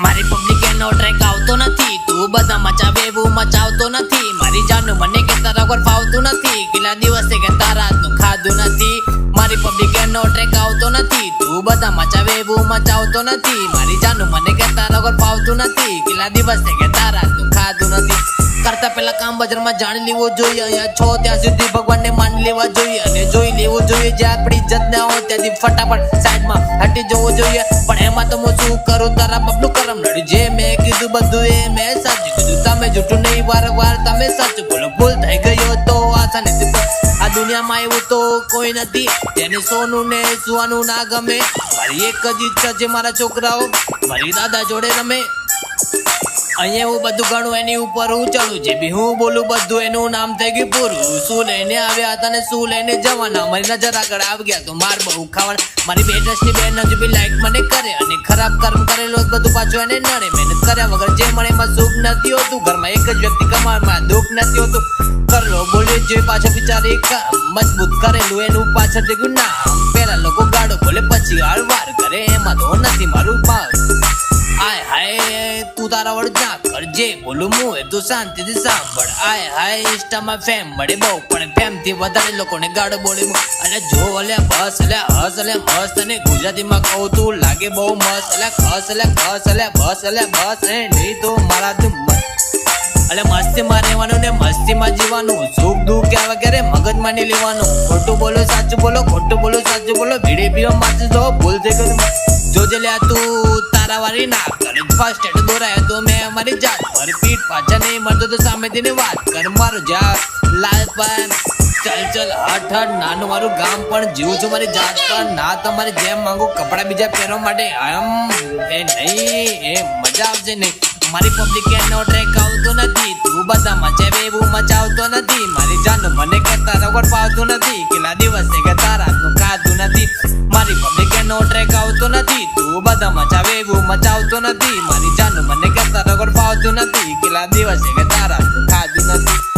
મારી પબ્લિક એનો ટ્રેક આવતો નથી, તું બધા મચાવે એવું મચાવતો નથી. મારી જાનું મને કે તારા વગર ફાવતું નથી, કેટલા દિવસે કે તારા હાથનું ખાધું નથી. મારી પબ્લિક એનો ટ્રેક આવતો નથી, તું બધા મચાવે એવું મચાવતો નથી. મારી જાનું મને કે તારા વગર ફાવતું નથી, કેટલા દિવસે કે તારા હાથનું ખાધું નથી. કરતા પેલા કામ બજારમાં જાણી લેવું જોઈએ, અહીંયા છો ત્યાં સુધી ભગવાનને માની લેવા જોઈએ અને જોઈ લેવું જોઈએ જે આપણી ઇજ્જત ના હોય ત્યાંથી ફટાફટ સાઈડમાં હટી જવું જોઈએ. પણ એમાં તો હું શું કરું, તારા બાપનું કરમ નડ્યું. જે મેં કીધું બધું એ મેં સાચું કીધું, તમે જૂઠું નહીં વારંવાર તમે સાચું બોલો. ભૂલ થઈ ગયો તો આસાનીથી આ દુનિયામાં એવું તો કોઈ નથી તેને સોનું ને સુવાનું ના ગમે. મારી એક જ ઈચ્છા છે મારા છોકરાઓ મારી દાદા જોડે રમે. અહીંયા હું બધું ઘણું એની ઉપર હું ચડું, જે બી હું બોલું બધું એનું નામ થઈ ગયું પૂરું. શું લઈને આવ્યા હતા ને શું લઈને જવાના, મારી નજર આગળ આવી ગયા તો માર બહુ ખાવાના. મારી બે ડ્રેસની બેન હજુ બી લાઈક મને કરે અને ખરાબ કર્મ કરેલો બધું પાછું એને નડે. મહેનત કર્યા વગર જે મળે એમાં સુખ નથી હોતું, ઘરમાં એક જ વ્યક્તિ કમાવામાં દુઃખ નથી હોતું. કરલો બોલ્યો જે પાછળ વિચારે મજબૂત કરેલું એનું પાછળ દેખ્યું નામ. પેલા લોકો ગાડો બોલે પછી હળવાર કરે, એમાં તો નથી મારું પાર. આય હાય તું તારા વડ ના કરજે બોલું હું એ તું શાંતિથી સાંભળ. આય હાય ઇન્સ્ટામાં ફેમ મળે બહુ પણ ફેમ થી વધારે લોકોને ગાડો બોલે. અને જો અલ્યા બસ અલ્યા હસ અલ્યા મસ્ત અને ગુજરાતીમાં કહું તું લાગે બહુ મસ્ત. અલ્યા ખસ અલ્યા ખસ અલ્યા બસ અલ્યા બસ એ નહીં તો મારા તું એટલે મસ્તીમાં રહેવાનું ને મસ્તીમાં જીવવાનું, સુખ દુઃખ ક્યાં વગેરે મગજમાં નહીં લેવાનું. ખોટું બોલો સાચું બોલો, ખોટું બોલો સાચું બોલો, ભીડી પીવા માટે જો ભૂલ થઈ ગયું જોજે લ્યા તું તારા વાળી ના કરે. ફર્સ્ટ એડ દોરાય તો મેં અમારી જાત પર પીઠ પાછા નહીં મળતો તો સામેથી ને વાત કર. મારું જા લાલ પણ ચલ ચલ હટ હટ નાનું મારું ગામ પણ જીવું છું મારી જાત પર. ના તમારી જેમ માંગુ કપડા બીજા પહેરવા માટે આમ એ નહીં એ મજા આવશે નહીં. મારી પબ્લિક એનો ટ્રેક આવતો નથી, તું બધા મચાવે એવું મચાવતો નથી. મારી જાનું મને કે તારા વગર પાવતું નથી, કેટલા દિવસે કે તારા હાથનું ખાધું નથી. મારી પબ્લિક એનો ટ્રેક આવતો નથી, તું બધા મચાવે એવું મચાવતો નથી. મારી જાનું મને કે તારા વગર પાવતું નથી, કેટલા દિવસે કે તારા હાથનું ખાધું નથી.